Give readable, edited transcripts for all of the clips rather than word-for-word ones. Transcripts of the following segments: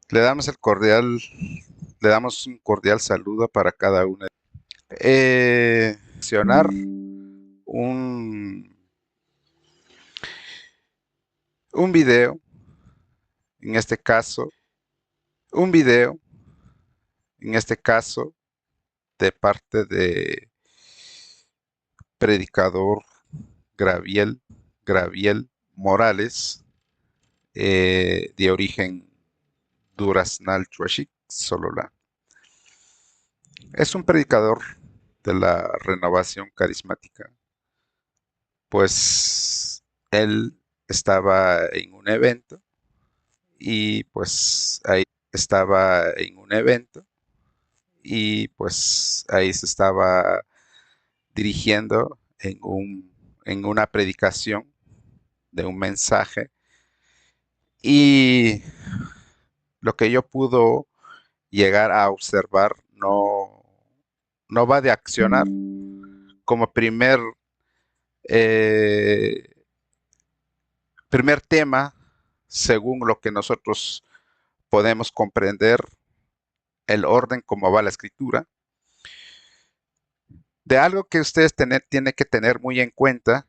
Le damos le damos un cordial saludo para cada uno. Mencionar un, un video, en este caso, un video, en este caso, de parte de predicador Graviel Morales, de origen Duraznal Chuachic, Sololá. Es un predicador de la renovación carismática, pues él estaba en un evento y pues ahí estaba en un evento y pues ahí se estaba dirigiendo en una predicación de un mensaje y lo que yo pudo llegar a observar no va de accionar como eh, primer tema, según lo que nosotros podemos comprender el orden como va la escritura, de algo que ustedes tienen que tener muy en cuenta,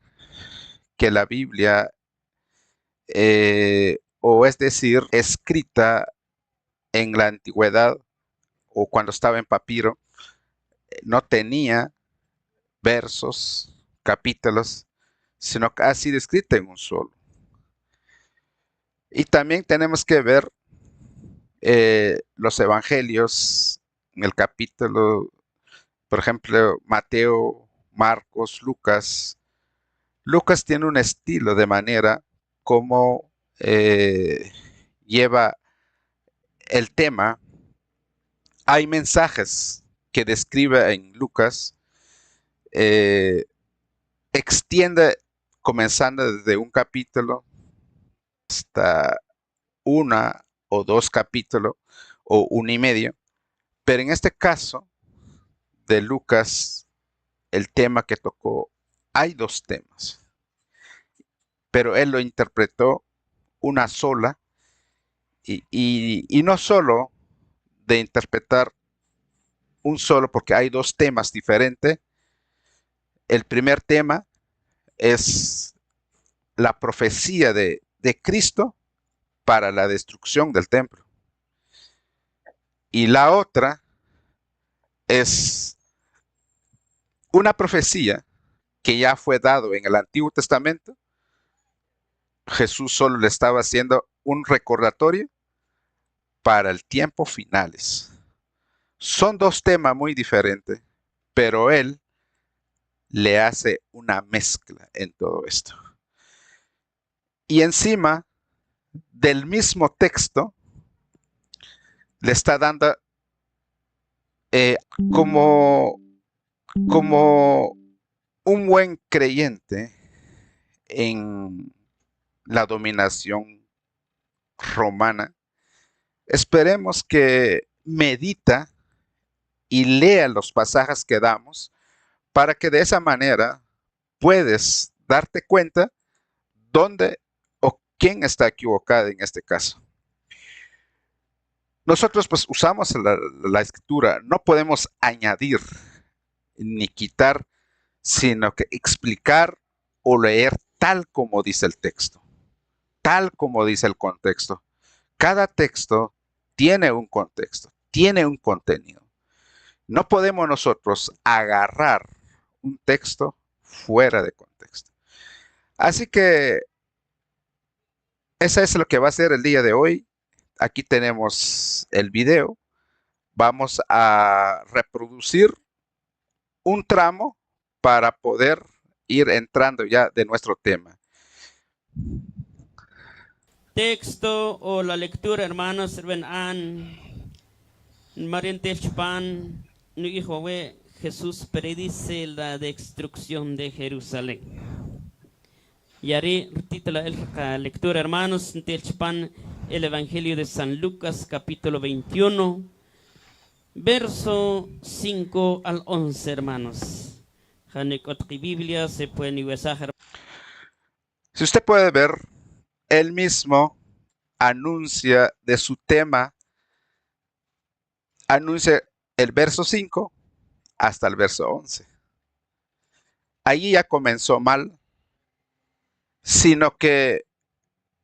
que la Biblia, o es decir, escrita en la antigüedad o cuando estaba en papiro, no tenía versos, capítulos, sino que ha sido escrita en un solo. Y también tenemos que ver los evangelios en el capítulo, por ejemplo, Mateo, Marcos, Lucas. Lucas tiene un estilo de manera como lleva el tema. Hay mensajes que describe en Lucas, eh, extiende comenzando desde un capítulo hasta una o dos capítulos o un y medio, pero en este caso de Lucas, el tema que tocó, hay dos temas, pero él lo interpretó una sola y no solo de interpretar un solo, porque hay dos temas diferentes. El primer tema es la profecía de Cristo para la destrucción del templo. Y la otra es una profecía que ya fue dado en el Antiguo Testamento. Jesús solo le estaba haciendo un recordatorio para el tiempo finales. Son dos temas muy diferentes, pero él le hace una mezcla en todo esto. Y encima del mismo texto le está dando eh, como, como un buen creyente en la dominación romana. Esperemos que medita y lea los pasajes que damos para que de esa manera puedes darte cuenta dónde o quién está equivocado en este caso. Nosotros pues usamos la escritura, no podemos añadir ni quitar, sino que explicar o leer tal como dice el texto, tal como dice el contexto. Cada texto tiene un contexto, tiene un contenido. No podemos nosotros agarrar un texto fuera de contexto. Así que eso es lo que va a ser el día de hoy. Aquí tenemos el video. Vamos a reproducir un tramo para poder ir entrando ya de nuestro tema. Texto o la lectura, hermanos, sirven an Mariente Chpan, Jesús predice la destrucción de Jerusalén. Yari titula la lectura, hermanos, Chpan, el Evangelio de San Lucas, capítulo 21, verso 5 al 11, hermanos. Hanekot Biblia se pueden usar. Si usted puede ver, él mismo anuncia de su tema, anuncia el verso 5 hasta el verso 11. Allí ya comenzó mal, sino que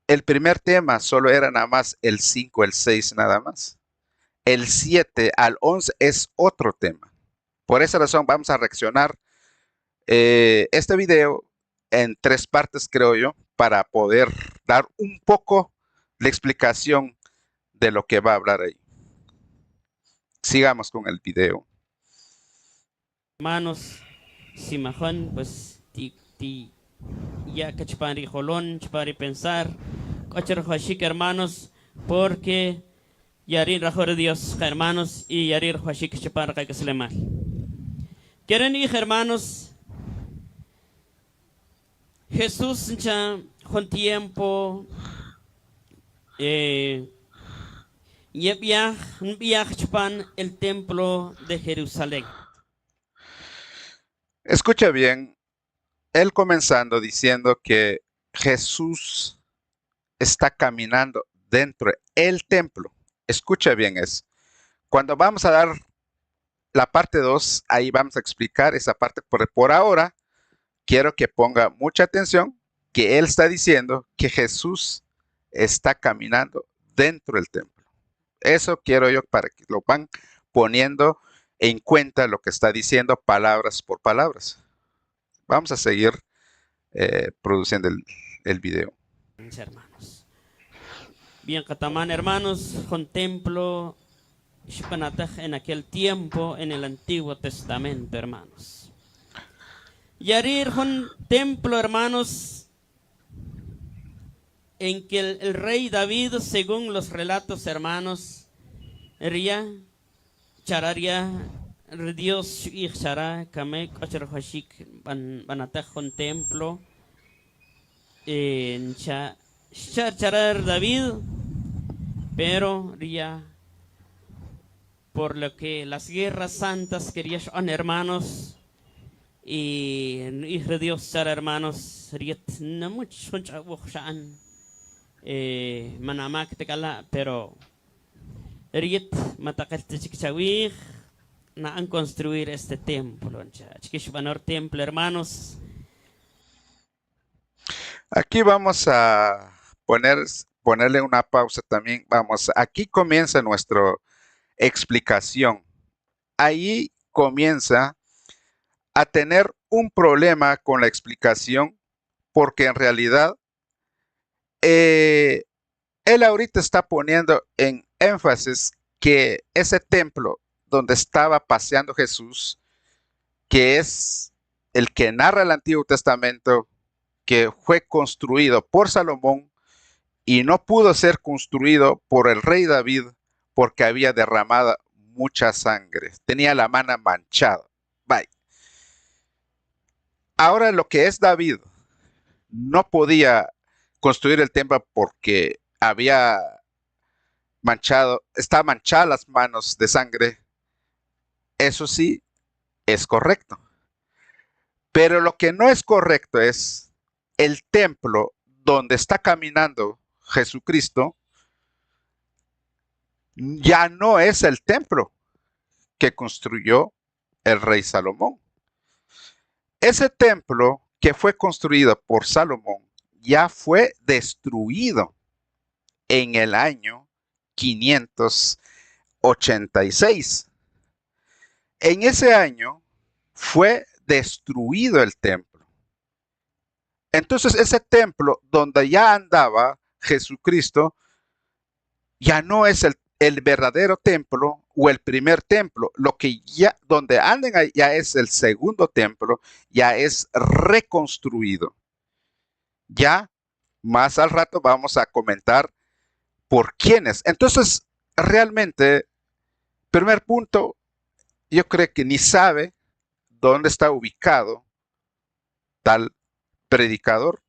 el primer tema solo era nada más el 5, el 6 nada más. El 7 al 11 es otro tema. Por esa razón vamos a reaccionar este video en 3 partes, creo yo, para poder dar un poco la explicación de lo que va a hablar ahí. Sigamos con el video. Hermanos, Simajón, pues ya que chpari jolón, chpari pensar, cocher hashik hermanos, porque yarir rajor Dios, hermanos, y yarir hashik chpar que se le mal. Quieren ir, hermanos, Jesús ya con tiempo, viaj chpan el templo de Jerusalén. Escucha bien, él comenzando diciendo que Jesús está caminando dentro del templo. Escucha bien eso. Cuando vamos a dar la parte 2, ahí vamos a explicar esa parte. Por ahora, quiero que ponga mucha atención que él está diciendo que Jesús está caminando dentro del templo. Eso quiero yo para que lo van poniendo en cuenta lo que está diciendo palabras por palabras. Vamos a seguir produciendo el video. Hermanos. Bien, Catamán, hermanos, contemplo en aquel tiempo en el Antiguo Testamento, hermanos. Yarir un templo, hermanos, en que el rey David, según los relatos, hermanos, ría, chararia, Dios y chara, kamek, ochar banatej un templo, en charar David, pero ría, por lo que las guerras santas querían, hermanos, y Dios chara, hermanos, riet no mucho manamak tekala, pero riet matakal chichawig na han construir este templo, chiquishbanor templo, hermanos. Aquí vamos a ponerle una pausa también. Aquí comienza nuestra explicación. Ahí comienza a tener un problema con la explicación porque en realidad él ahorita está poniendo en énfasis que ese templo donde estaba paseando Jesús, que es el que narra el Antiguo Testamento, que fue construido por Salomón y no pudo ser construido por el rey David porque había derramado mucha sangre, tenía la mano manchada. Bye. Ahora lo que es David no podía construir el templo porque había está manchadas las manos de sangre. Eso sí, es correcto. Pero lo que no es correcto es el templo donde está caminando Jesucristo, ya no es el templo que construyó el rey Salomón. Ese templo que fue construido por Salomón ya fue destruido en el año 586. En ese año fue destruido el templo. Entonces ese templo donde ya andaba Jesucristo ya no es el verdadero templo o el primer templo. Lo que ya donde anden ya es el segundo templo, ya es reconstruido. Ya más al rato vamos a comentar por quiénes. Entonces, realmente, primer punto, yo creo que ni sabe dónde está ubicado tal predicador.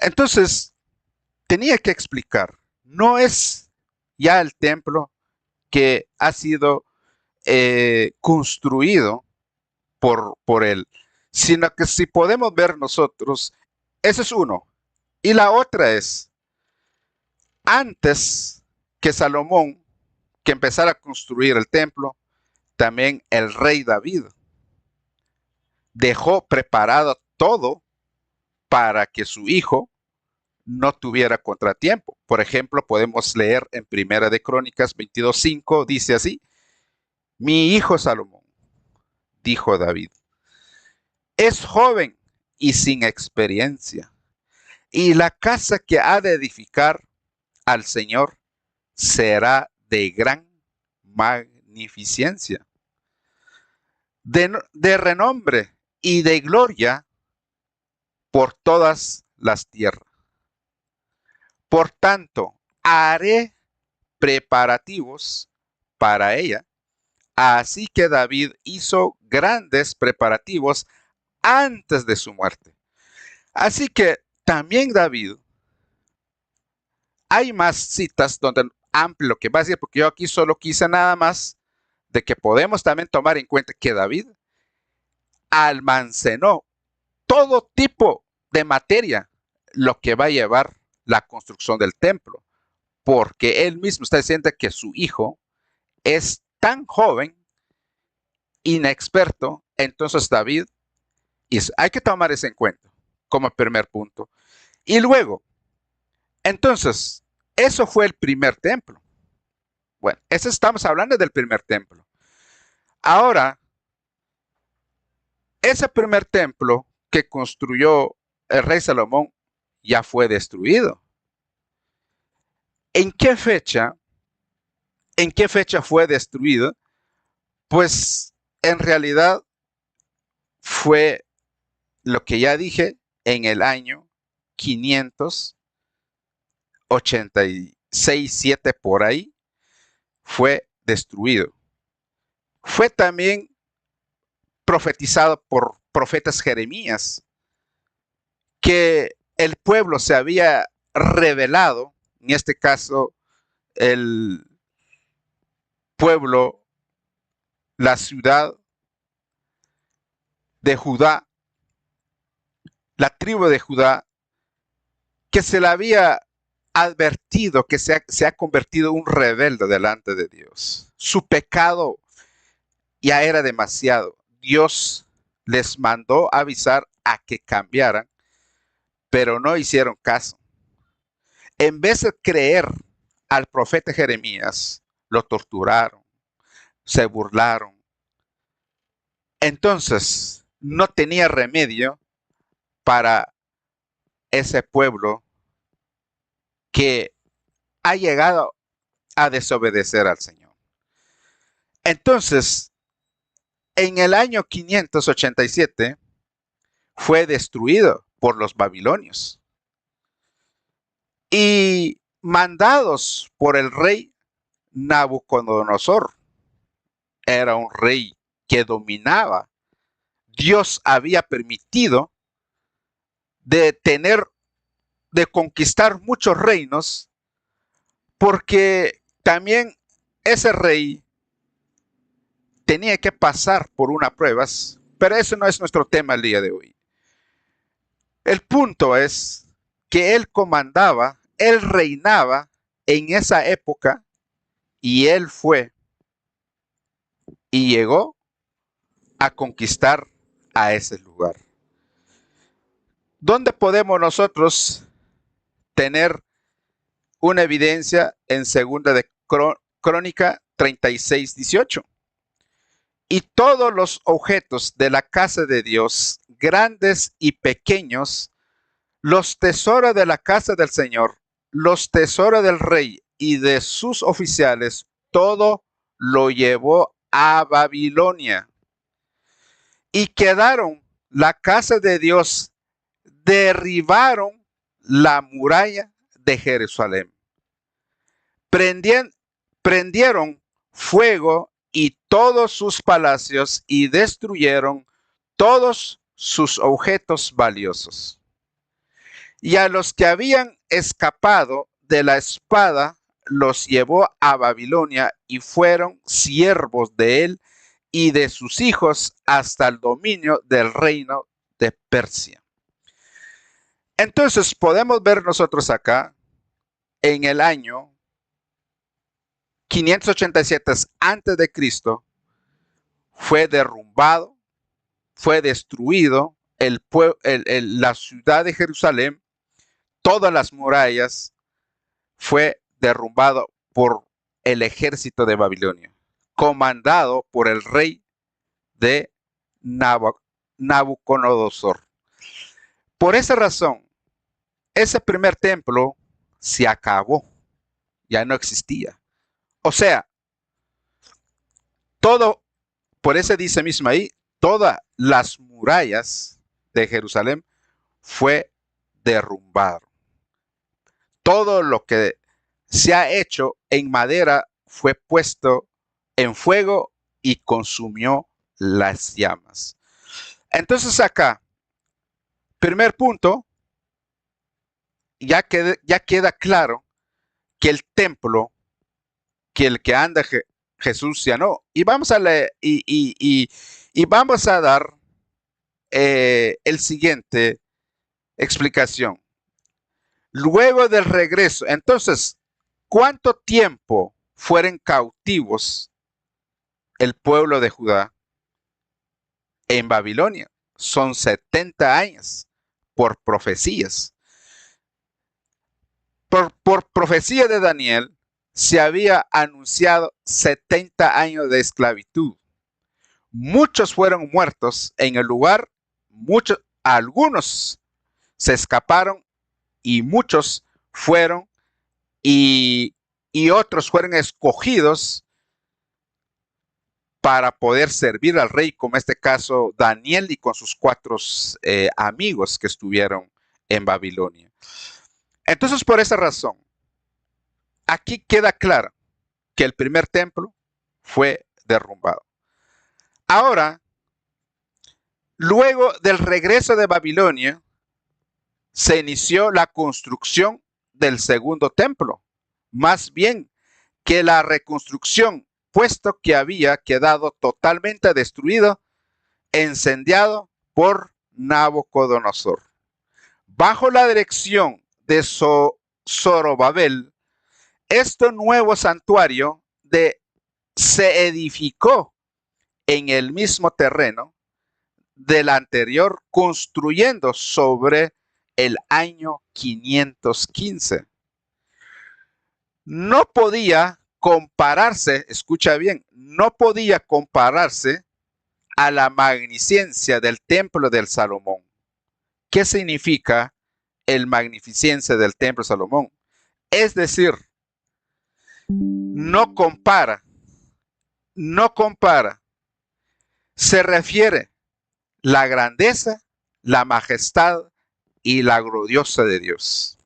Entonces, tenía que explicar, no es ya el templo que ha sido construido por él, sino que si podemos ver nosotros ese es uno. Y la otra es, antes que Salomón, que empezara a construir el templo, también el rey David dejó preparado todo para que su hijo no tuviera contratiempo. Por ejemplo, podemos leer en Primera de Crónicas 22:5, dice así: mi hijo Salomón, dijo David, es joven y sin experiencia, y la casa que ha de edificar al Señor será de gran magnificencia, de renombre y de gloria por todas las tierras. Por tanto, haré preparativos para ella. Así que David hizo grandes preparativos antes de su muerte. Así que también David, hay más citas donde amplio lo que va a decir, porque yo aquí solo quise nada más de que podemos también tomar en cuenta que David almacenó todo tipo de materia, lo que va a llevar la construcción del templo, porque él mismo está diciendo que su hijo es tan joven, inexperto. Entonces David, hay que tomar eso en cuenta como primer punto. Y luego, entonces, eso fue el primer templo. Bueno, eso estamos hablando del primer templo. Ahora, ese primer templo que construyó el rey Salomón ya fue destruido. ¿En qué fecha? ¿En qué fecha fue destruido? Pues en realidad fue lo que ya dije, en el año 586, 7 por ahí, fue destruido. Fue también profetizado por profetas Jeremías que el pueblo se había rebelado, en este caso el pueblo, la ciudad de Judá, la tribu de Judá, que se le había advertido que se ha convertido en un rebelde delante de Dios. Su pecado ya era demasiado. Dios les mandó avisar a que cambiaran, pero no hicieron caso. En vez de creer al profeta Jeremías, lo torturaron, se burlaron. Entonces, no tenía remedio para ese pueblo que ha llegado a desobedecer al Señor. Entonces, en el año 587 fue destruido por los babilonios y mandados por el rey Nabucodonosor. Era un rey que dominaba. Dios había permitido de conquistar muchos reinos, porque también ese rey tenía que pasar por unas pruebas, pero eso no es nuestro tema el día de hoy. El punto es que él comandaba, él reinaba en esa época, y él fue y llegó a conquistar a ese lugar. ¿Dónde podemos nosotros tener una evidencia? En segunda de Crónica 36:18. Y todos los objetos de la casa de Dios, grandes y pequeños, los tesoros de la casa del Señor, los tesoros del rey y de sus oficiales, todo lo llevó a Babilonia. Y quedaron la casa de Dios, derribaron la muralla de Jerusalén. Prendieron fuego y todos sus palacios y destruyeron todos sus objetos valiosos. Y a los que habían escapado de la espada los llevó a Babilonia y fueron siervos de él y de sus hijos hasta el dominio del reino de Persia. Entonces podemos ver nosotros acá en el año 587 antes de Cristo fue derrumbado, fue destruido la ciudad de Jerusalén, todas las murallas fue derrumbado por el ejército de Babilonia, comandado por el rey de Nabucodonosor. Por esa razón, ese primer templo se acabó, ya no existía. O sea, todo, por eso dice mismo ahí, todas las murallas de Jerusalén fue derrumbado. Todo lo que se ha hecho en madera fue puesto en fuego y consumió las llamas. Entonces acá, primer punto, ya queda claro que el templo, que el que anda Jesús ya no. Y vamos a leer, y vamos a dar el siguiente explicación. Luego del regreso, entonces, ¿cuánto tiempo fueron cautivos el pueblo de Judá en Babilonia? Son 70 años por profecías. Por profecía de Daniel, se había anunciado 70 años de esclavitud. Muchos fueron muertos en el lugar, algunos se escaparon y muchos fueron y otros fueron escogidos para poder servir al rey, como en este caso Daniel y con sus 4 amigos que estuvieron en Babilonia. Entonces, por esa razón, aquí queda claro que el primer templo fue derrumbado. Ahora, luego del regreso de Babilonia, se inició la construcción del segundo templo, más bien que la reconstrucción, puesto que había quedado totalmente destruido, incendiado por Nabucodonosor. Bajo la dirección de Zorobabel, este nuevo santuario se edificó en el mismo terreno del anterior, construyendo sobre el año 515. No podía compararse, escucha bien, no podía compararse a la magnificencia del templo del Salomón. ¿Qué significa el magnificencia del templo de Salomón? Es decir, no compara. Se refiere la grandeza, la majestad y la gloriosa de Dios.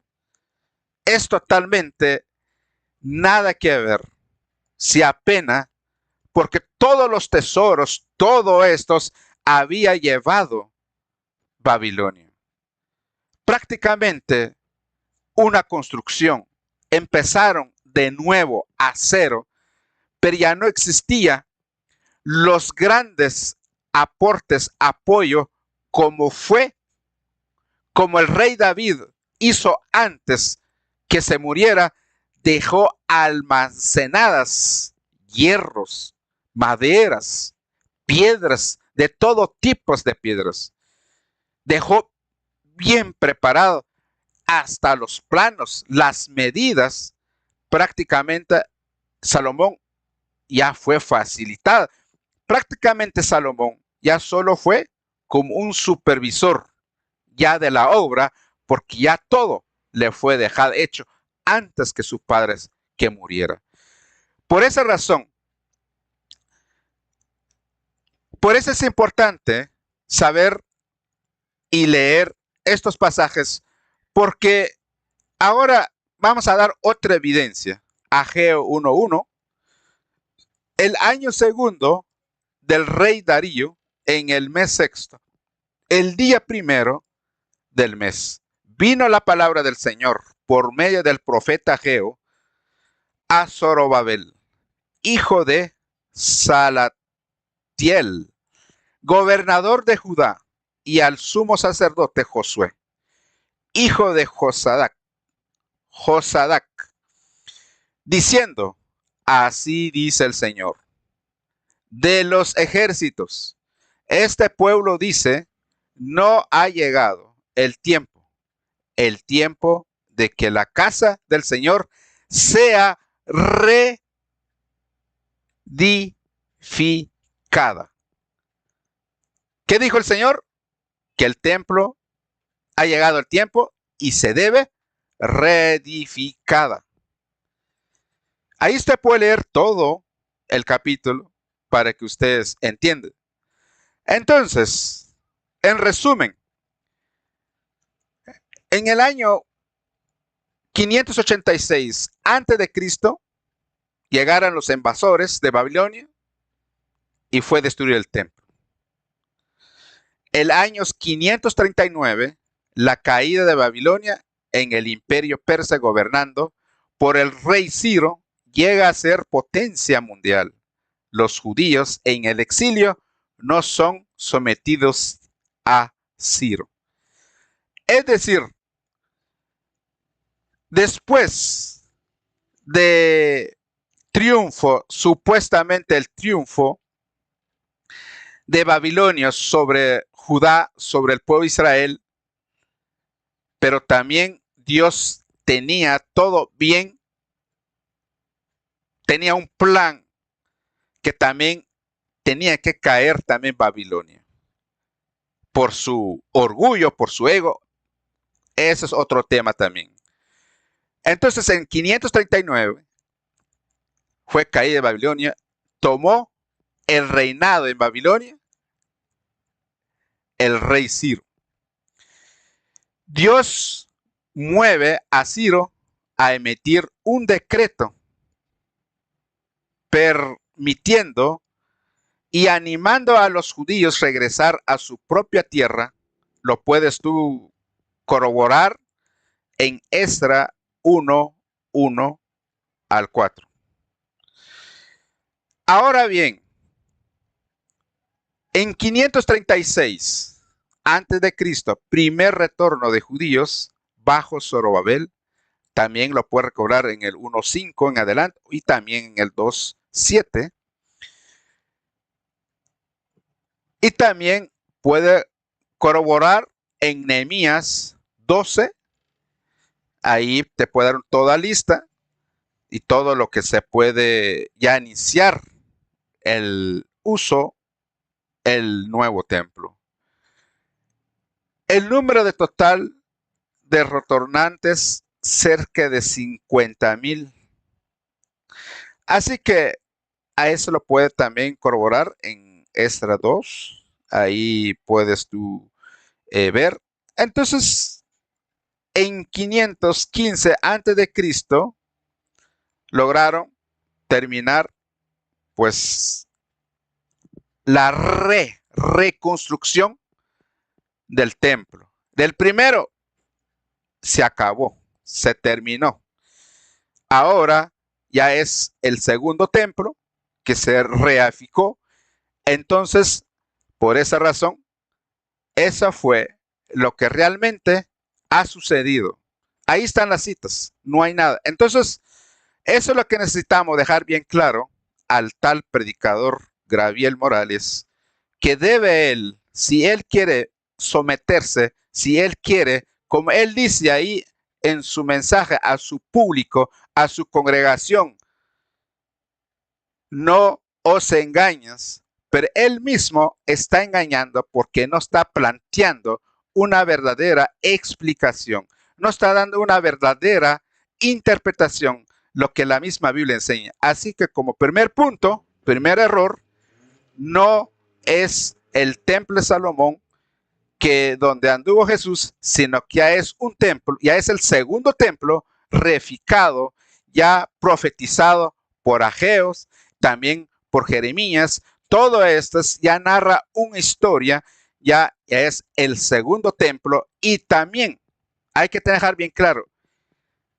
Es totalmente nada que ver, si apenas, porque todos los tesoros, todos estos había llevado Babilonia. Prácticamente una construcción. Empezaron de nuevo a cero, pero ya no existía los grandes aportes, apoyo, como el rey David hizo antes que se muriera, dejó almacenadas hierros, maderas, piedras, de todo tipo de piedras. Dejó bien preparado hasta los planos, las medidas. Prácticamente Salomón ya fue facilitada. Prácticamente Salomón ya solo fue como un supervisor ya de la obra, porque ya todo le fue dejado hecho antes que sus padres que muriera. Por esa razón, por eso es importante saber y leer estos pasajes, porque ahora vamos a dar otra evidencia. Ageo 1:1, el año segundo del rey Darío, en el mes sexto, el día primero del mes, vino la palabra del Señor por medio del profeta Ageo a Zorobabel, hijo de Salatiel, gobernador de Judá, y al sumo sacerdote Josué, hijo de Josadac, diciendo, así dice el Señor, de los ejércitos, este pueblo dice, no ha llegado el tiempo de que la casa del Señor sea reedificada. ¿Qué dijo el Señor? Que el templo ha llegado el tiempo y se debe reedificada. Ahí usted puede leer todo el capítulo para que ustedes entiendan. Entonces, en resumen, en el año 586 antes de Cristo llegaron los invasores de Babilonia y fue destruido el templo. El año 539, la caída de Babilonia en el imperio persa gobernando por el rey Ciro llega a ser potencia mundial. Los judíos en el exilio no son sometidos a Ciro. Es decir, después de triunfo, supuestamente el triunfo de Babilonia sobre Judá, sobre el pueblo de Israel, pero también Dios tenía todo bien, tenía un plan que también tenía que caer también Babilonia. Por su orgullo, por su ego, ese es otro tema también. Entonces en 539 fue caída de Babilonia, tomó el reinado en Babilonia el rey Ciro. Dios mueve a Ciro a emitir un decreto permitiendo y animando a los judíos a regresar a su propia tierra. Lo puedes tú corroborar en Esdras 1:1 al 4. Ahora bien, en 536 antes de Cristo, primer retorno de judíos bajo Zorobabel, también lo puede recobrar en el 1:5 en adelante y también en el 2:7. Y también puede corroborar en Nehemías 12. Ahí te puede dar toda lista y todo lo que se puede ya iniciar el uso, el nuevo templo. El número de total de retornantes, cerca de 50,000. Así que a eso lo puede también corroborar en Esdras 2. Ahí puedes tú ver. Entonces, en 515 antes de Cristo lograron terminar pues la reconstrucción del templo. Del primero se acabó, se terminó. Ahora ya es el segundo templo que se reedificó. Entonces, por esa razón, eso fue lo que realmente ha sucedido. Ahí están las citas, no hay nada. Entonces, eso es lo que necesitamos dejar bien claro al tal predicador Gabriel Morales, que debe él, si él quiere someterse, si él quiere, como él dice ahí en su mensaje a su público, a su congregación, no os engañes, pero él mismo está engañando porque no está planteando una verdadera explicación, no está dando una verdadera interpretación, lo que la misma Biblia enseña. Así que como primer punto, primer error, no es el templo de Salomón que donde anduvo Jesús, sino que ya es un templo, ya es el segundo templo reedificado, ya profetizado por Ageos, también por Jeremías. Todo esto ya narra una historia, ya es el segundo templo y también hay que dejar bien claro,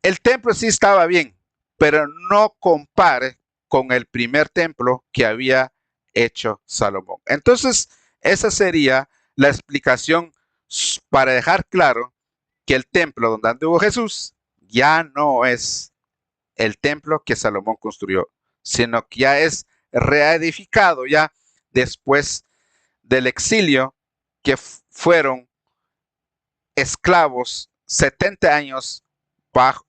el templo sí estaba bien, pero no compare con el primer templo que había hecho Salomón. Entonces, esa sería la explicación para dejar claro que el templo donde anduvo Jesús ya no es el templo que Salomón construyó, sino que ya es reedificado ya después del exilio, que fueron esclavos 70 años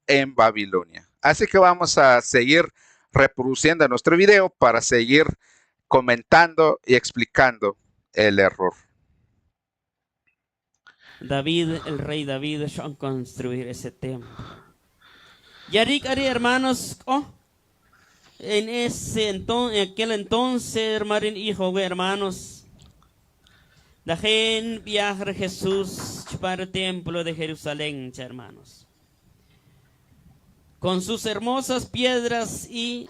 en Babilonia. Así que vamos a seguir reproduciendo nuestro video para seguir comentando y explicando el error. David, el rey David, van a construir ese templo. Yarik Ari, hermanos, en aquel entonces, hermanos, dejen viajar Jesús para el templo de Jerusalén, hermanos, con sus hermosas piedras y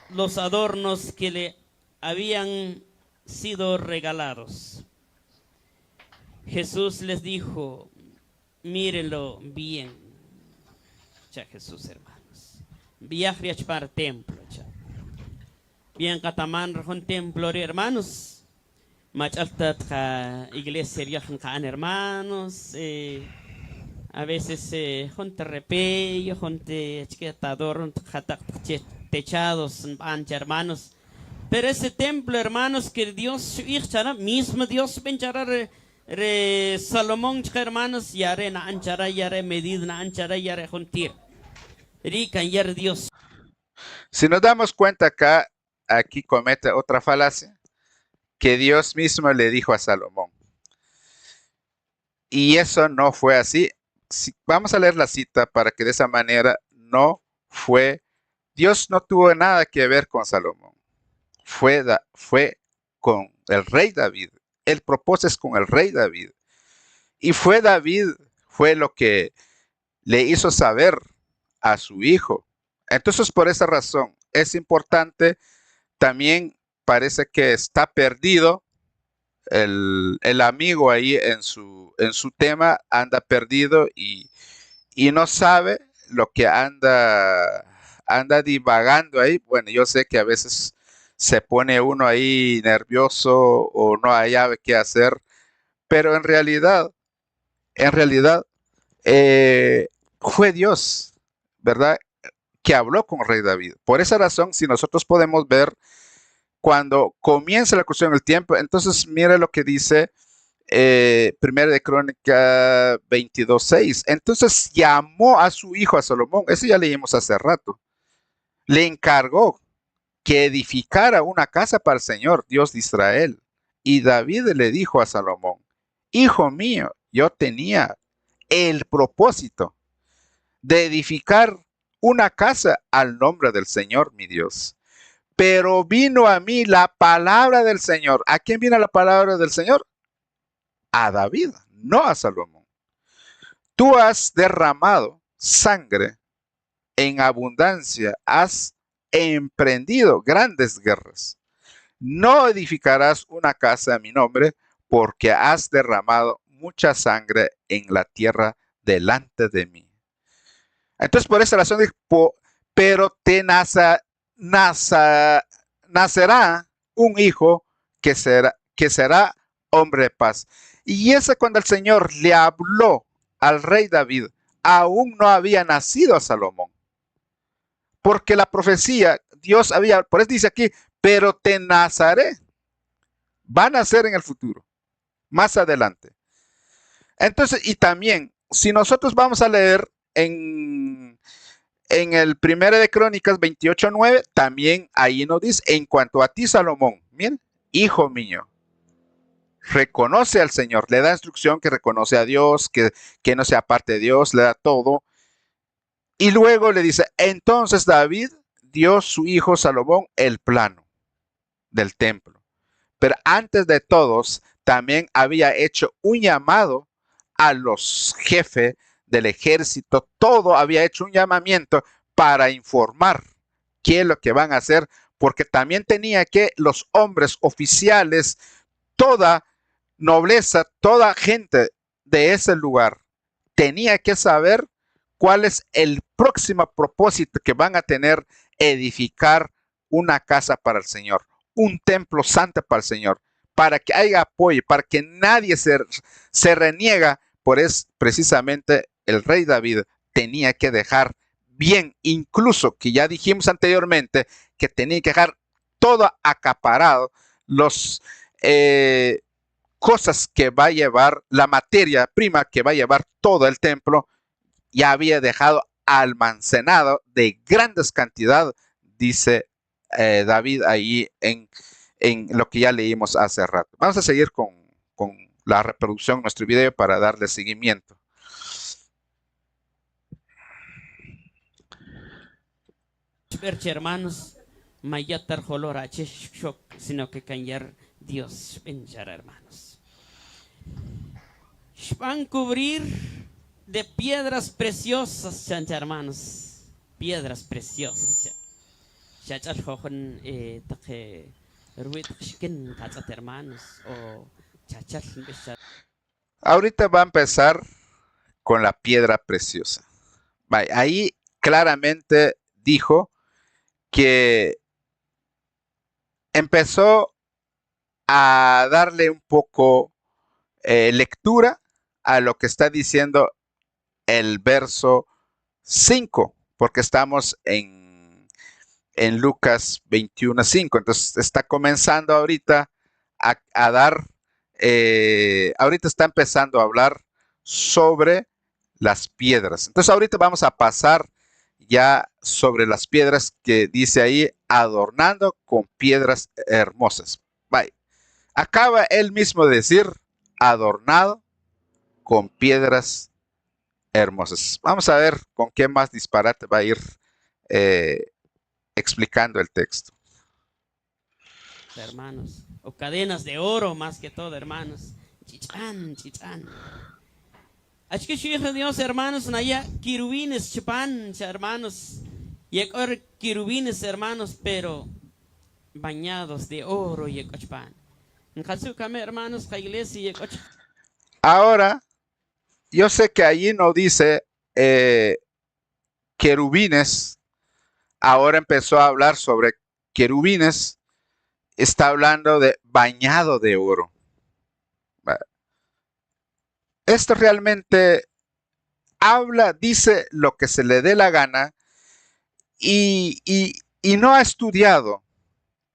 los adornos que le habían sido regalados. Jesús les dijo, mírenlo bien, Jesús, hermanos, viajar para el templo, bien catamán con templo, hermanos, más alta iglesia, hermanos, a veces junto repello, junto chiquetador, techados, hermanos. Pero ese templo, hermanos, que Dios, mismo Dios, Salomón, hermanos, yare na anchara, yare medid na anchara, yare juntir. Rica, yare Dios. Si nos damos cuenta acá, aquí comete otra falacia, que Dios mismo le dijo a Salomón. Y eso no fue así. Vamos a leer la cita para que de esa manera no fue. Dios no tuvo nada que ver con Salomón. Fue con el rey David. El propósito es con el rey David. Y fue lo que le hizo saber a su hijo. Entonces, por esa razón, es importante. También parece que está perdido el amigo ahí en su tema, anda perdido y no sabe lo que anda divagando ahí. Bueno, yo sé que a veces se pone uno ahí nervioso o no sabe qué hacer, pero en realidad fue Dios, ¿verdad?, que habló con el rey David. Por esa razón, si nosotros podemos ver cuando comienza la cuestión del tiempo, entonces mire lo que dice Primera de Crónica 22:6. Entonces llamó a su hijo, a Salomón, eso ya leímos hace rato, le encargó que edificara una casa para el Señor, Dios de Israel. Y David le dijo a Salomón, hijo mío, yo tenía el propósito de edificar una casa al nombre del Señor, mi Dios. Pero vino a mí la palabra del Señor. ¿A quién vino la palabra del Señor? A David, no a Salomón. Tú has derramado sangre en abundancia, has emprendido grandes guerras. No edificarás una casa a mi nombre, porque has derramado mucha sangre en la tierra delante de mí. Entonces, por esa razón, pero te nacerá un hijo que será hombre de paz. Y eso, cuando el Señor le habló al rey David, aún no había nacido a Salomón. Porque la profecía, Dios había, por eso dice aquí, pero te nazaré. Va a nacer en el futuro, más adelante. Entonces, y también, si nosotros vamos a leer en el Primera de Crónicas 28:9, también ahí nos dice, en cuanto a ti, Salomón, miren, hijo mío, reconoce al Señor, le da instrucción que reconoce a Dios, que no sea parte de Dios, le da todo. Y luego le dice, entonces David dio su hijo Salomón el plano del templo. Pero antes de todos, también había hecho un llamado a los jefes del ejército, todo había hecho un llamamiento para informar qué es lo que van a hacer, porque también tenía que los hombres oficiales, toda nobleza, toda gente de ese lugar, tenía que saber cuál es el próximo propósito que van a tener: edificar una casa para el Señor, un templo santo para el Señor, para que haya apoyo, para que nadie se reniega precisamente el rey David tenía que dejar bien, incluso que ya dijimos anteriormente, que tenía que dejar todo acaparado, los cosas que va a llevar, la materia prima que va a llevar todo el templo, ya había dejado almacenado de grandes cantidades, dice David ahí en lo que ya leímos hace rato. Vamos a seguir con la reproducción de nuestro video para darle seguimiento. Hermanos, mayatar jolorache sino que cañar Dios benchar, hermanos. Van a cubrir de piedras preciosas, chancha, hermanos. Piedras preciosas. Chachar jojon taque ruit chicken cachate, hermanos. O chachar. Ahorita va a empezar con la piedra preciosa. Ahí claramente dijo que empezó a darle un poco lectura a lo que está diciendo el verso 5, porque estamos en Lucas 21:5. Entonces está comenzando ahorita a dar, ahorita está empezando a hablar sobre las piedras. Entonces ahorita vamos a pasar ya sobre las piedras que dice ahí, adornando con piedras hermosas. Bye. Acaba él mismo de decir, adornado con piedras hermosas. Vamos a ver con qué más disparate va a ir explicando el texto. Hermanos, o cadenas de oro más que todo, hermanos. Chichán, chichán. Así que hijo Dios, hermanos, naya querubines, chupan, hermanos. Y ahora querubines, hermanos, pero bañados de oro y chupan. Hermanos, la iglesia. Ahora, yo sé que allí no dice querubines. Ahora empezó a hablar sobre querubines. Está hablando de bañado de oro. Esto realmente habla, dice lo que se le dé la gana y no ha estudiado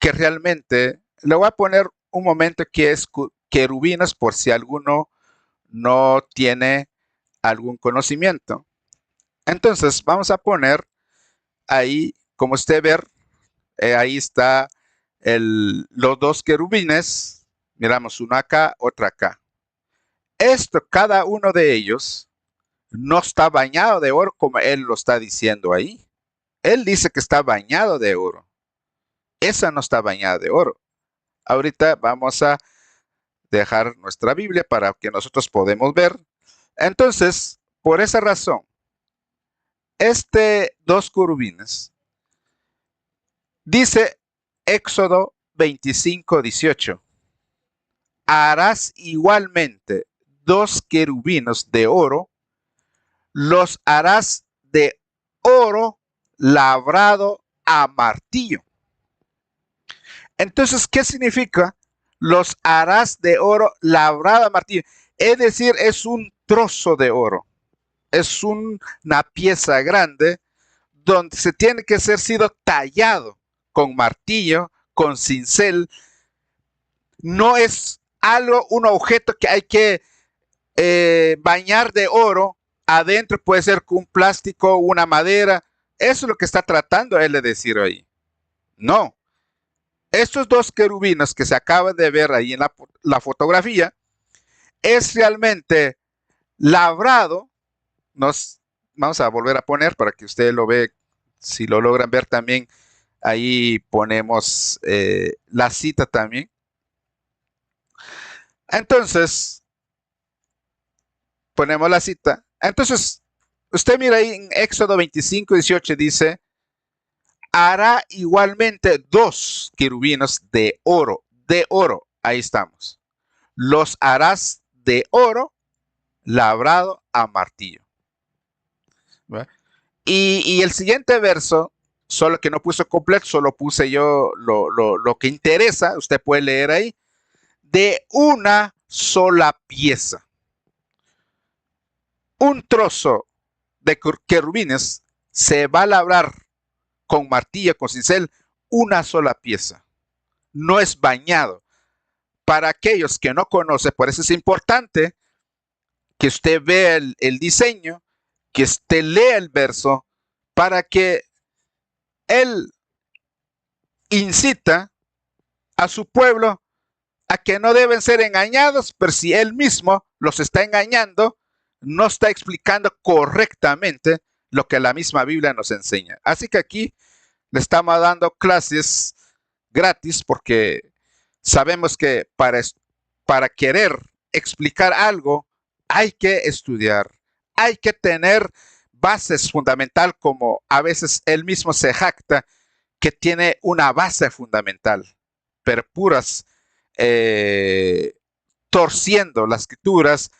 que realmente, le voy a poner un momento que es querubines por si alguno no tiene algún conocimiento. Entonces vamos a poner ahí, como usted ve, ahí está los dos querubines. Miramos uno acá, otro acá. Cada uno de ellos no está bañado de oro como él lo está diciendo ahí. Él dice que está bañado de oro. Esa no está bañada de oro. Ahorita vamos a dejar nuestra Biblia para que nosotros podamos ver. Entonces, por esa razón, dos querubines, dice Éxodo 25:18, harás igualmente dos querubines de oro, los harás de oro labrado a martillo. Entonces, ¿qué significa? Los harás de oro labrado a martillo. Es decir, es un trozo de oro. Es una pieza grande donde se tiene que ser sido tallado con martillo, con cincel. No es un objeto que hay que bañar de oro. Adentro puede ser con un plástico, una madera. Eso es lo que está tratando él de decir ahí. No. Estos dos querubines que se acaban de ver ahí en la fotografía es realmente labrado. Vamos a volver a poner para que ustedes lo vean. Si lo logran ver también, ahí ponemos la cita también. Entonces, ponemos la cita. Entonces, usted mira ahí en Éxodo 25:18 dice, hará igualmente dos querubines de oro, ahí estamos. Los harás de oro labrado a martillo. Y el siguiente verso, solo que no puse completo, solo puse yo lo que interesa, usted puede leer ahí, de una sola pieza. un trozo de querubines se va a labrar con martillo, con cincel, una sola pieza. No es bañado. Para aquellos que no conocen, por eso es importante que usted vea el diseño, que usted lea el verso, para que él incita a su pueblo a que no deben ser engañados, pero si él mismo los está engañando, no está explicando correctamente lo que la misma Biblia nos enseña. Así que aquí le estamos dando clases gratis porque sabemos que para querer explicar algo hay que estudiar, hay que tener bases fundamental, como a veces él mismo se jacta que tiene una base fundamental, pero puras torciendo las escrituras,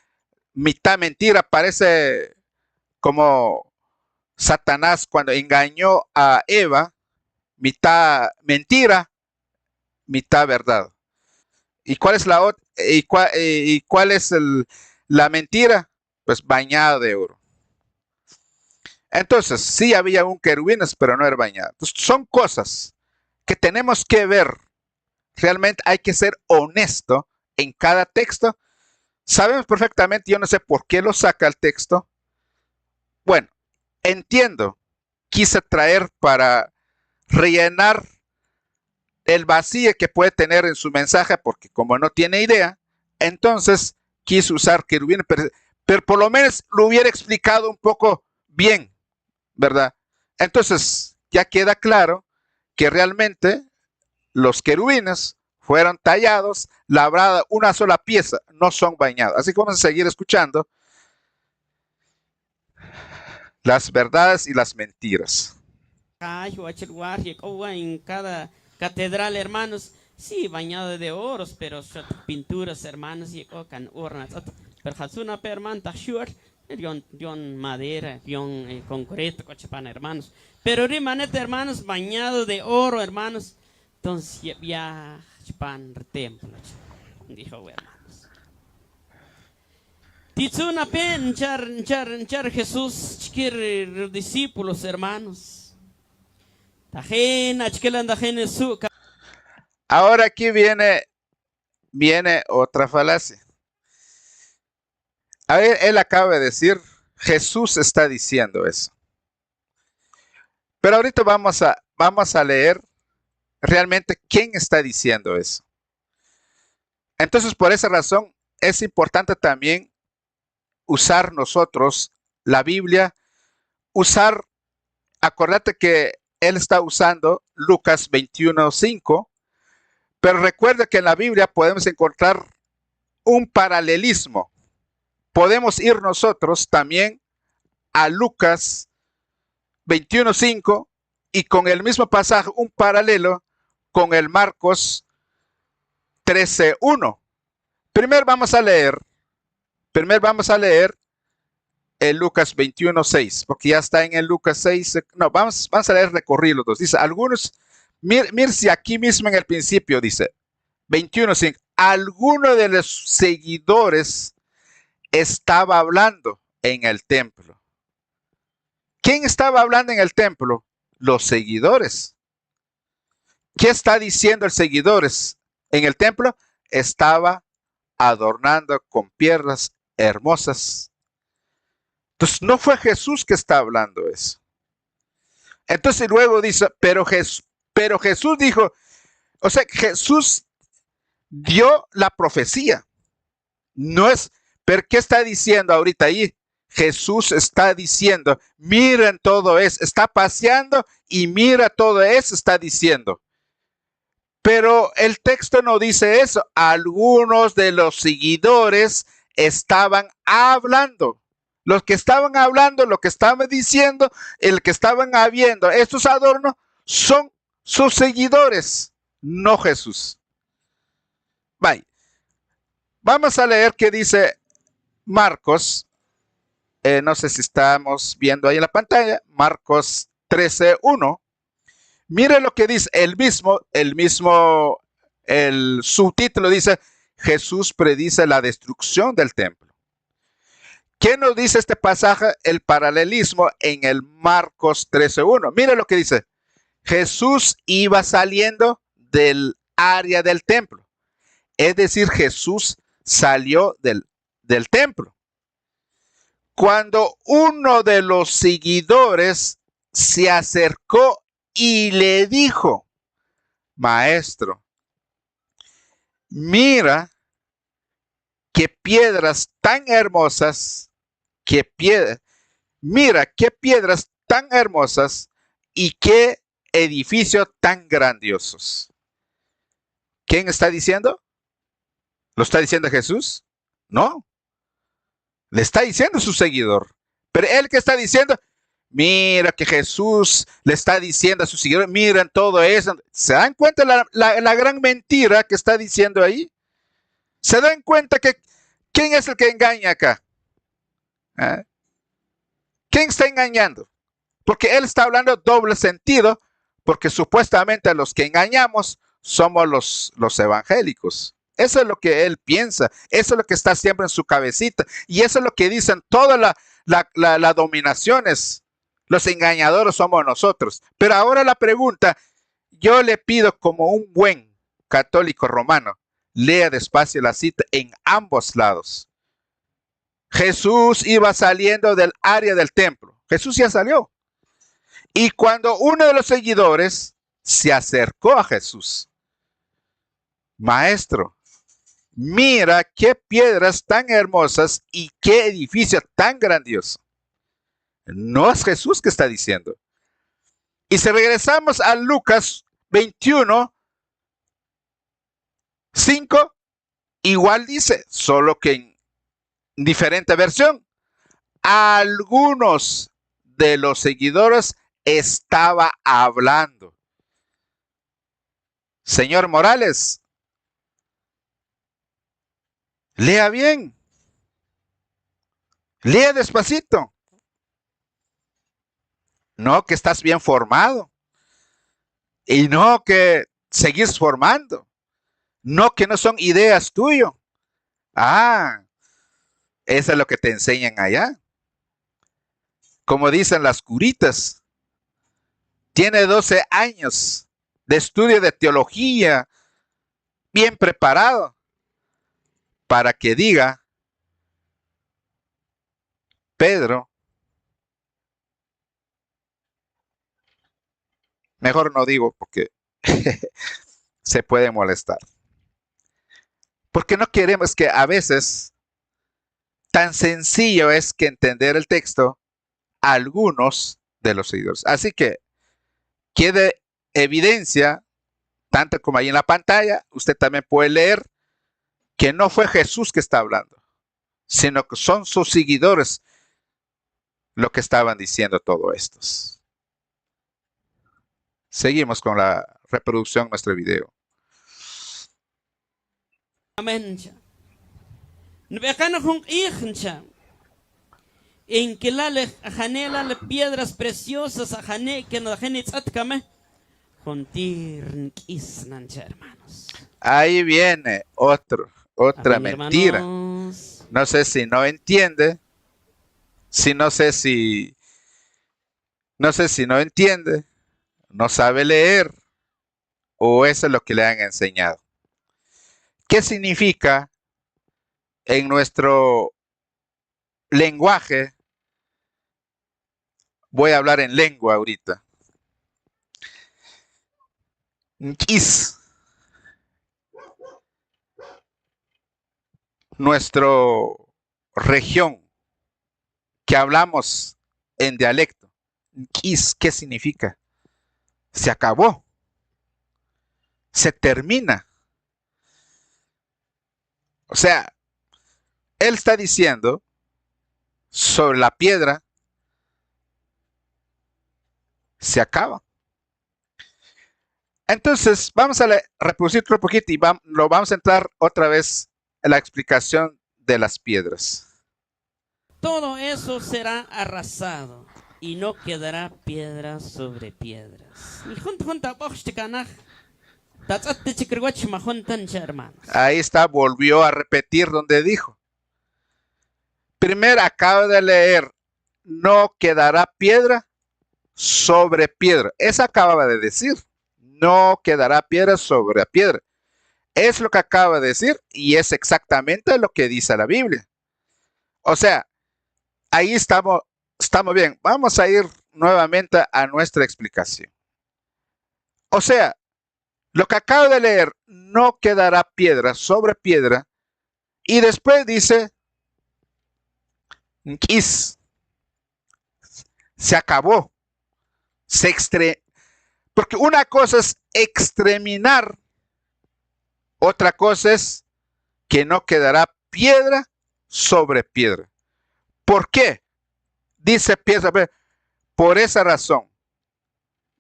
mitad mentira, parece como Satanás cuando engañó a Eva, mitad mentira, mitad verdad. ¿Y cuál es cuál es la mentira? Pues bañado de oro. Entonces, sí había un querubines, pero no era bañado. Entonces, son cosas que tenemos que ver. Realmente hay que ser honesto en cada texto. Sabemos perfectamente, yo no sé por qué lo saca el texto. Bueno, entiendo, quise traer para rellenar el vacío que puede tener en su mensaje, porque como no tiene idea, entonces quiso usar querubines, pero por lo menos lo hubiera explicado un poco bien, ¿verdad? Entonces ya queda claro que realmente los querubines fueron tallados, labrada una sola pieza, no son bañados. Así que vamos a seguir escuchando las verdades y las mentiras. En cada catedral, hermanos, sí, bañado de oros, pero pinturas, hermanos, y can urnas. Pero Hasuna permanta sure, yon madera, yon concreto, cochapan, hermanos. Pero rimanete, hermanos, bañado de oro, hermanos. Entonces ya pan templo, dijo, hermanos. Tizuna pen char Jesús, chiquir discípulos, hermanos. Ahora aquí viene otra falacia. A ver, él acaba de decir, Jesús está diciendo eso. Pero ahorita vamos a leer realmente quién está diciendo eso. Entonces, por esa razón, es importante también usar nosotros la Biblia, acordate que él está usando Lucas 21:5, pero recuerda que en la Biblia podemos encontrar un paralelismo. Podemos ir nosotros también a Lucas 21:5 y con el mismo pasaje, un paralelo con el Marcos 13:1. Primero vamos a leer el Lucas 21:6, porque ya está en el Lucas 6. No, vamos a leer recorrido los dos. Dice, algunos, mire si aquí mismo en el principio dice, 21:5, alguno de los seguidores estaba hablando en el templo. ¿Quién estaba hablando en el templo? Los seguidores. ¿Qué está diciendo el seguidores en el templo? Estaba adornando con piedras hermosas. Entonces no fue Jesús que está hablando eso. Entonces luego dice, pero Jesús dijo, o sea, Jesús dio la profecía. No es, pero ¿qué está diciendo ahorita ahí? Jesús está diciendo, miren todo eso, está paseando y mira todo eso, está diciendo. Pero el texto no dice eso. Algunos de los seguidores estaban hablando. Los que estaban hablando, lo que estaban diciendo, el que estaban viendo estos adornos son sus seguidores, no Jesús. Bye. Vamos a leer qué dice Marcos. No sé si estamos viendo ahí en la pantalla. Marcos 13:1. Mire lo que dice el subtítulo dice, Jesús predice la destrucción del templo. ¿Qué nos dice este pasaje? El paralelismo en el Marcos 13:1. Mira lo que dice. Jesús iba saliendo del área del templo. Es decir, Jesús salió del templo. Cuando uno de los seguidores se acercó y le dijo, Maestro, mira qué piedras tan hermosas, mira qué piedras tan hermosas y qué edificios tan grandiosos. ¿Quién está diciendo? ¿Lo está diciendo Jesús? No. Le está diciendo su seguidor. Pero él que está diciendo, mira que Jesús le está diciendo a sus seguidores, miren todo eso. ¿Se dan cuenta la gran mentira que está diciendo ahí? ¿Se dan cuenta que quién es el que engaña acá? ¿Eh? ¿Quién está engañando? Porque él está hablando doble sentido, porque supuestamente los que engañamos somos los evangélicos. Eso es lo que él piensa, eso es lo que está siempre en su cabecita, y eso es lo que dicen todas las dominaciones. Los engañadores somos nosotros. Pero ahora la pregunta, yo le pido como un buen católico romano, lea despacio la cita en ambos lados. Jesús iba saliendo del área del templo. Jesús ya salió. Y cuando uno de los seguidores se acercó a Jesús, Maestro, mira qué piedras tan hermosas y qué edificio tan grandioso. No es Jesús que está diciendo. Y si regresamos a Lucas 21:5, igual dice, solo que en diferente versión. Algunos de los seguidores estaba hablando. Señor Morales, lea bien. Lea despacito. No que estás bien formado. Y no que seguís formando. No que no son ideas tuyas. Eso es lo que te enseñan allá. Como dicen las curitas. Tiene 12 años de estudio de teología, bien preparado, para que diga, Pedro, mejor no digo porque se puede molestar. Porque no queremos que a veces, tan sencillo es que entender el texto, algunos de los seguidores. Así que quede evidencia, tanto como ahí en la pantalla, usted también puede leer que no fue Jesús que está hablando, sino que son sus seguidores lo que estaban diciendo todo esto. Seguimos con la reproducción de nuestro video. Amén. En que la piedras preciosas que nos hermanos. Ahí viene otra mentira. Hermanos. No sé si no entiende, no sé si no entiende, no sabe leer, o eso es lo que le han enseñado. ¿Qué significa en nuestro lenguaje? Voy a hablar en lengua ahorita. Nkis. Nuestra región que hablamos en dialecto. Nkis, ¿qué significa? Se acabó. Se termina. O sea, él está diciendo sobre la piedra, se acaba. Entonces, vamos a reproducir otro poquito y lo vamos a entrar otra vez en la explicación de las piedras. Todo eso será arrasado y no quedará piedra sobre piedras. Ahí está, volvió a repetir donde dijo. Primero acabo de leer, no quedará piedra sobre piedra. Eso acaba de decir, no quedará piedra sobre piedra. Es lo que acaba de decir y es exactamente lo que dice la Biblia. O sea, ahí estamos bien. Vamos a ir nuevamente a nuestra explicación. O sea, lo que acabo de leer, no quedará piedra sobre piedra, y después dice, se acabó. Porque una cosa es exterminar, otra cosa es que no quedará piedra sobre piedra. ¿Por qué? Dice piedra. Por esa razón.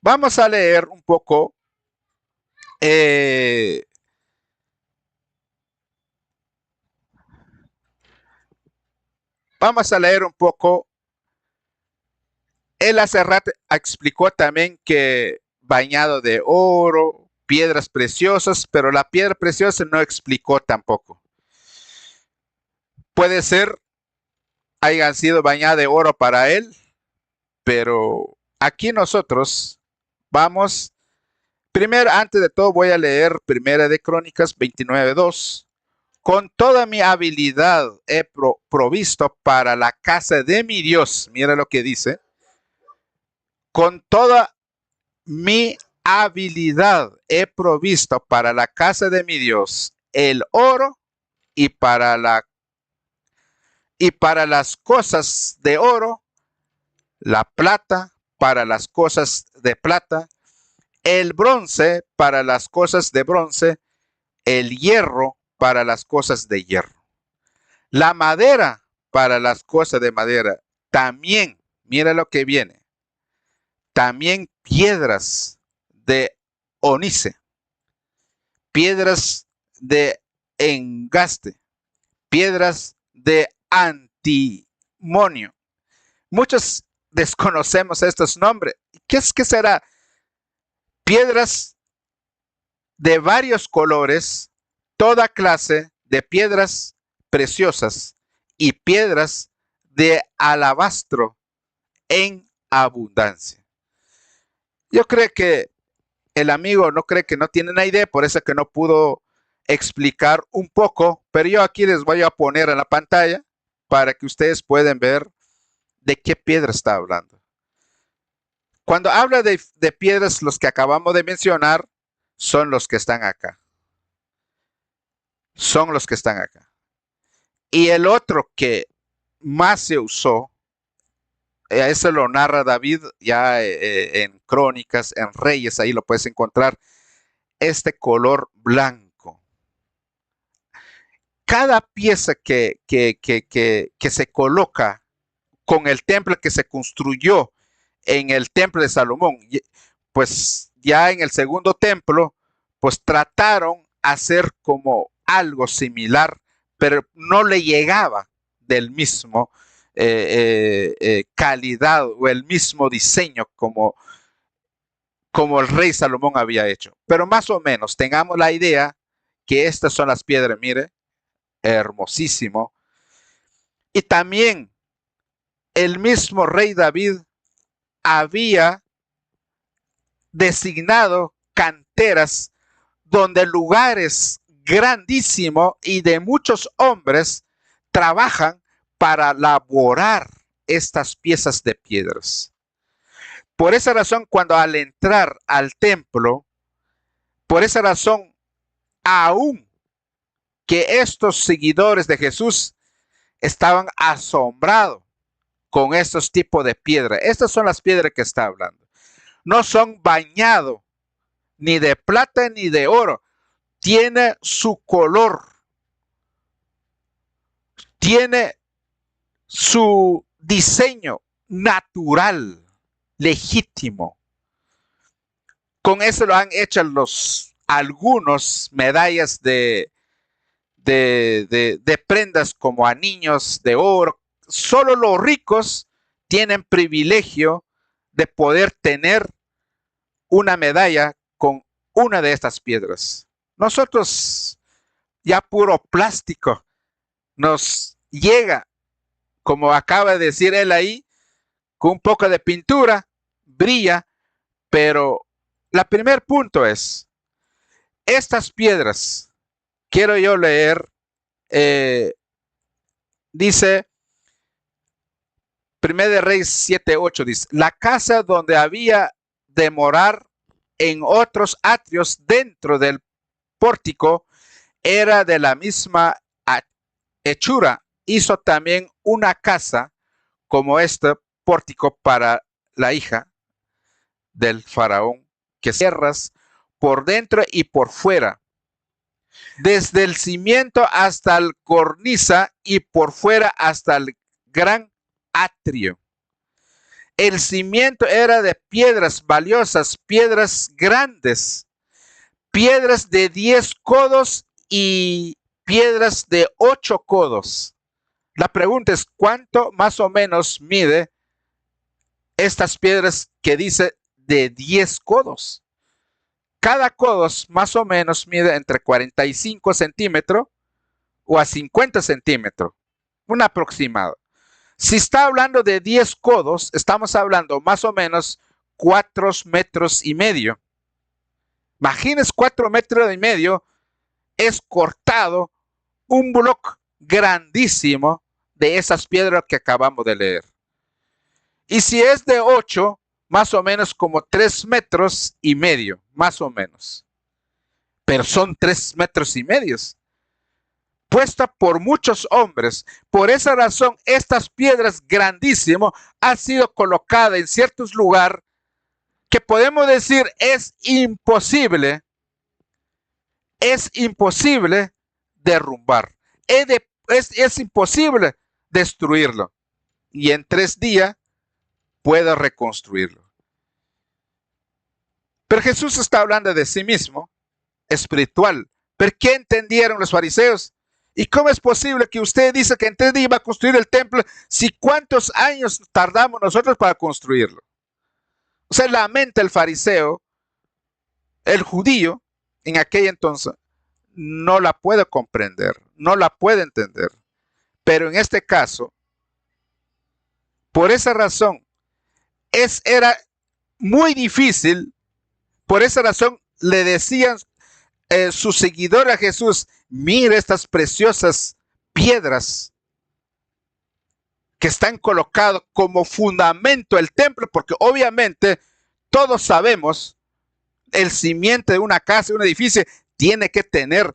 Vamos a leer un poco. Vamos a leer un poco. Él hace rato explicó también que bañado de oro, piedras preciosas, pero la piedra preciosa no explicó tampoco. Puede ser hayan sido bañada de oro para él, pero aquí nosotros vamos. Primero, antes de todo, voy a leer Primera de Crónicas 29:2. Con toda mi habilidad he provisto para la casa de mi Dios. Mira lo que dice. Con toda mi habilidad he provisto para la casa de mi Dios el oro y para las cosas de oro, la plata para las cosas de plata, el bronce para las cosas de bronce, el hierro para las cosas de hierro, la madera para las cosas de madera. También, mira lo que viene, también piedras de onice, piedras de engaste, piedras de antimonio. Muchos desconocemos estos nombres. ¿Qué será? Piedras de varios colores, toda clase de piedras preciosas y piedras de alabastro en abundancia. Yo creo que el amigo no cree que no tiene una idea, por eso que no pudo explicar un poco, pero yo aquí les voy a poner en la pantalla para que ustedes puedan ver de qué piedra está hablando. Cuando habla de piedras, los que acabamos de mencionar son los que están acá. Son los que están acá. Y el otro que más se usó, eso lo narra David ya en Crónicas, en Reyes, ahí lo puedes encontrar, este color blanco. Cada pieza que se coloca con el templo que se construyó en el templo de Salomón, pues ya en el segundo templo, pues trataron hacer como algo similar, pero no le llegaba del mismo calidad o el mismo diseño como el rey Salomón había hecho. Pero más o menos tengamos la idea que estas son las piedras, mire, hermosísimo. Y también el mismo rey David había designado canteras donde lugares grandísimos y de muchos hombres trabajan para elaborar estas piezas de piedras. Por esa razón, cuando al entrar al templo, por esa razón, aún que estos seguidores de Jesús estaban asombrados con estos tipos de piedras. Estas son las piedras que está hablando. No son bañados ni de plata ni de oro. Tiene su color. Tiene su diseño natural, legítimo. Con eso lo han hecho algunos medallas de prendas como anillos de oro. Solo los ricos tienen privilegio de poder tener una medalla con una de estas piedras. Nosotros, ya puro plástico, nos llega como acaba de decir él ahí, con un poco de pintura, brilla, pero el primer punto es, estas piedras, quiero yo leer, dice, 1 de Reyes 7:8, dice, la casa donde había de morar en otros atrios dentro del pórtico era de la misma hechura. Hizo también una casa como este pórtico para la hija del faraón, que cierras por dentro y por fuera, desde el cimiento hasta el cornisa y por fuera hasta el gran atrio. El cimiento era de piedras valiosas, piedras grandes, piedras de 10 codos y piedras de 8 codos. La pregunta es, ¿cuánto más o menos mide estas piedras que dice de 10 codos? Cada codo más o menos mide entre 45 centímetros o a 50 centímetros, un aproximado. Si está hablando de 10 codos, estamos hablando más o menos 4 metros y medio. Imagínense 4 metros y medio, es cortado un bloque grandísimo de esas piedras que acabamos de leer. Y si es de 8, más o menos como 3 metros y medio, más o menos. Pero son 3 metros y medio. Puesta por muchos hombres. Por esa razón, estas piedras grandísimas han sido colocadas en ciertos lugares que podemos decir es imposible derrumbar. Es imposible destruirlo. Y en 3 días puede reconstruirlo. Pero Jesús está hablando de sí mismo, espiritual. ¿Pero qué entendieron los fariseos? ¿Y cómo es posible que usted dice que en 3 días va a construir el templo si cuántos años tardamos nosotros para construirlo? O sea, la mente del fariseo, el judío, en aquel entonces, no la puede comprender, no la puede entender. Pero en este caso, por esa razón, era muy difícil, por esa razón le decían sus seguidores a Jesús, mire estas preciosas piedras que están colocadas como fundamento del templo, porque obviamente todos sabemos el cimiento de una casa, de un edificio, tiene que tener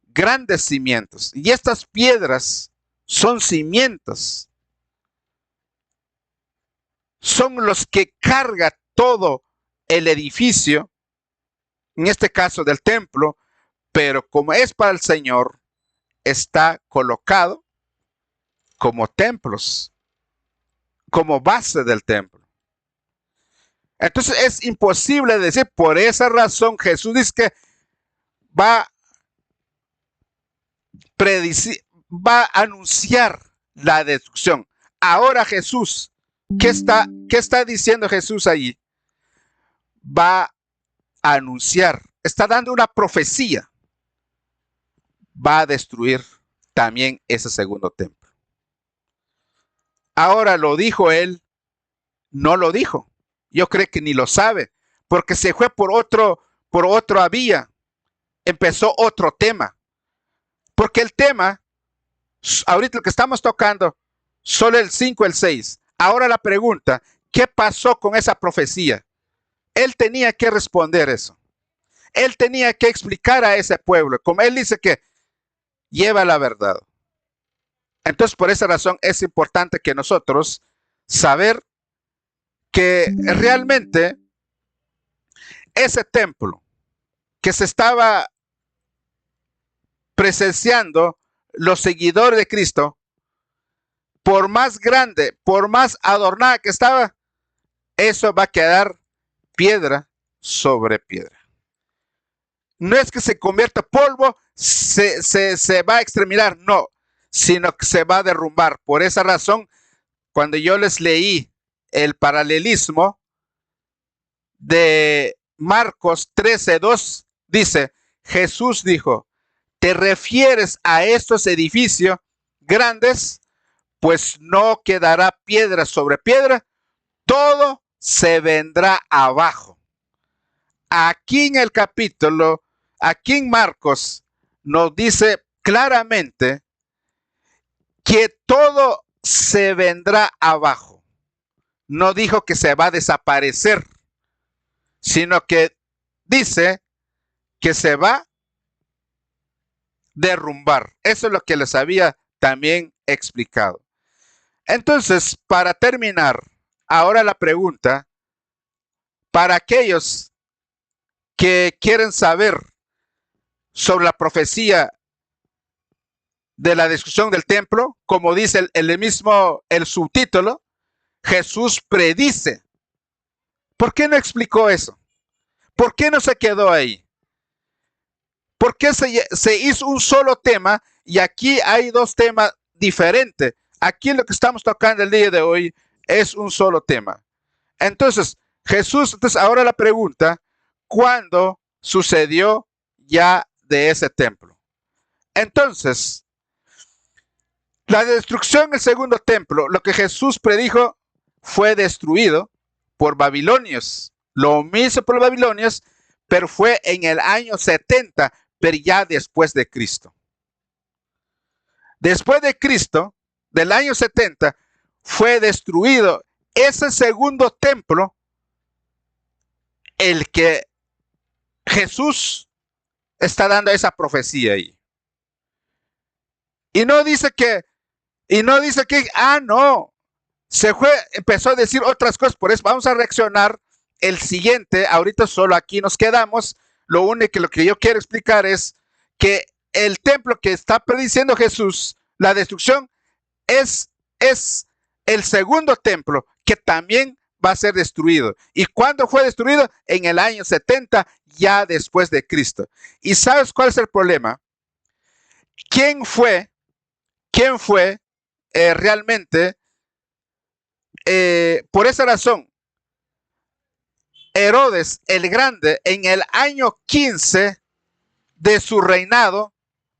grandes cimientos. Y estas piedras son cimientos. Son los que carga todo el edificio, en este caso del templo, pero como es para el Señor, está colocado como templos, como base del templo. Entonces es imposible decir, por esa razón Jesús dice que va a anunciar la destrucción. Ahora Jesús, ¿qué está diciendo Jesús allí? Va a anunciar, está dando una profecía. Va a destruir también ese segundo templo. Ahora, ¿lo dijo él? No lo dijo. Yo creo que ni lo sabe, porque se fue por otra vía. Empezó otro tema. Porque el tema, ahorita lo que estamos tocando, solo el 5, el 6. Ahora la pregunta, ¿qué pasó con esa profecía? Él tenía que responder eso. Él tenía que explicar a ese pueblo, como él dice que lleva la verdad. Entonces, por esa razón es importante que nosotros saber que realmente ese templo que se estaba presenciando los seguidores de Cristo, por más grande, por más adornada que estaba, eso va a quedar piedra sobre piedra. No es que se convierta polvo, se va a exterminar, no, sino que se va a derrumbar. Por esa razón, cuando yo les leí el paralelismo de Marcos 13:2, dice, Jesús dijo, ¿te refieres a estos edificios grandes? pues no quedará piedra sobre piedra, todo se vendrá abajo. Aquí en el capítulo, aquí en Marcos, nos dice claramente que todo se vendrá abajo. No dijo que se va a desaparecer, sino que dice que se va a derrumbar. Eso es lo que les había también explicado. Entonces, para terminar, ahora la pregunta, para aquellos que quieren saber sobre la profecía de la destrucción del templo, como dice el subtítulo, Jesús predice. ¿Por qué no explicó eso? ¿Por qué no se quedó ahí? ¿Por qué se hizo un solo tema y aquí hay dos temas diferentes? Aquí lo que estamos tocando el día de hoy es un solo tema. Entonces, ahora la pregunta, ¿cuándo sucedió ya de ese templo? Entonces, la destrucción del segundo templo, lo que Jesús predijo, fue destruido por babilonios. Lo mismo por los babilonios, pero fue en el año 70, pero ya después de Cristo. Después de Cristo, del año 70, fue destruido ese segundo templo, el que Jesús está dando esa profecía ahí. Y no dice que, no, empezó a decir otras cosas, por eso vamos a reaccionar el siguiente. Ahorita solo aquí nos quedamos. Lo único que yo quiero explicar es que el templo que está prediciendo Jesús, la destrucción, es el segundo templo que también va a ser destruido. ¿Y cuándo fue destruido? En el año 70, ya después de Cristo. ¿Y sabes cuál es el problema? ¿Quién fue realmente? Por esa razón, Herodes el Grande, en el año 15 de su reinado,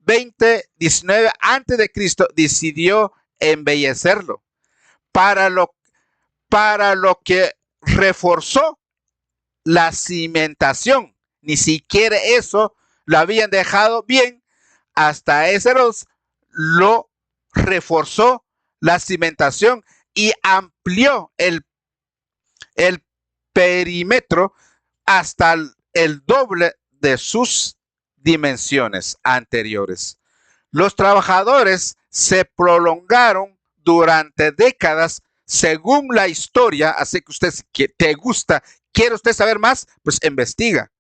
20-19 antes de Cristo, decidió embellecerlo para lo que reforzó la cimentación. Ni siquiera eso lo habían dejado bien. Hasta ese Herodes lo reforzó la cimentación y amplió el perímetro hasta el doble de sus dimensiones anteriores. Los trabajadores se prolongaron durante décadas según la historia, así que usted, que te gusta, quiere usted saber más, pues investiga.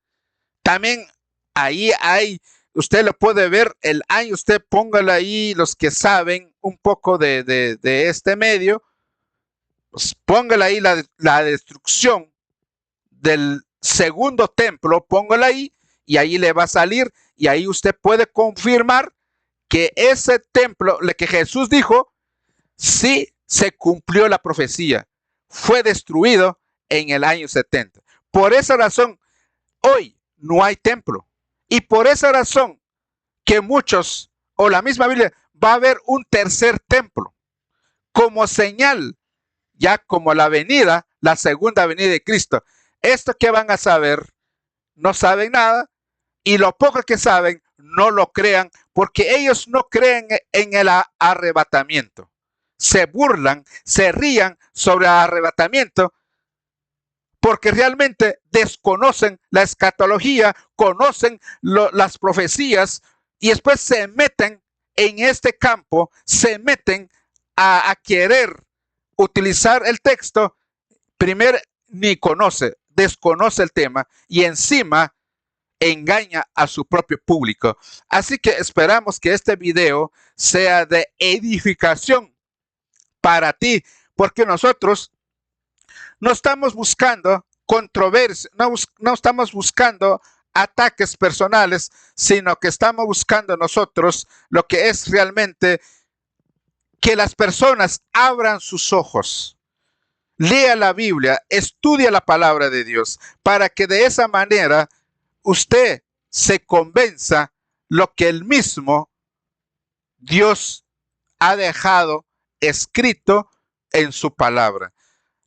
También ahí usted lo puede ver el año, usted póngalo ahí, los que saben un poco de este medio, pues póngale ahí la destrucción del segundo templo, póngala ahí y ahí le va a salir y ahí usted puede confirmar que ese templo, lo que Jesús dijo, sí se cumplió la profecía, fue destruido en el año 70. Por esa razón, hoy no hay templo y por esa razón que muchos, o la misma Biblia, va a haber un tercer templo como señal, ya como la segunda venida de Cristo. Esto que van a saber, no saben nada, y lo poco que saben, no lo crean, porque ellos no creen en el arrebatamiento. Se burlan, se rían sobre el arrebatamiento, porque realmente desconocen la escatología, conocen las profecías, y después se meten en este campo, se meten a querer utilizar el texto. Primero, ni desconoce el tema y encima engaña a su propio público. Así que esperamos que este video sea de edificación para ti, porque nosotros no estamos buscando controversia, no estamos buscando ataques personales, sino que estamos buscando nosotros lo que es realmente que las personas abran sus ojos. Lea la Biblia, estudia la palabra de Dios, para que de esa manera usted se convenza lo que el mismo Dios ha dejado escrito en su palabra.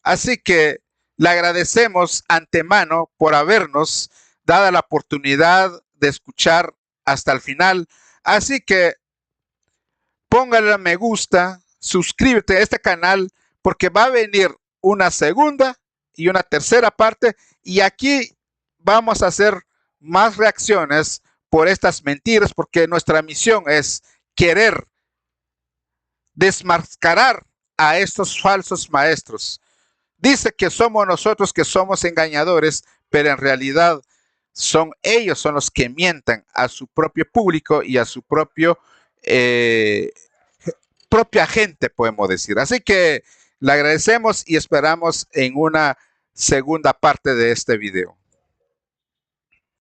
Así que le agradecemos antemano por habernos dado la oportunidad de escuchar hasta el final. Así que póngale a me gusta, suscríbete a este canal porque va a venir una segunda y una tercera parte y aquí vamos a hacer más reacciones por estas mentiras porque nuestra misión es querer desmascarar a estos falsos maestros. Dice que somos nosotros que somos engañadores, pero en realidad son ellos son los que mienten a su propio público y a su propia gente, podemos decir. Así que le agradecemos y esperamos en una segunda parte de este video.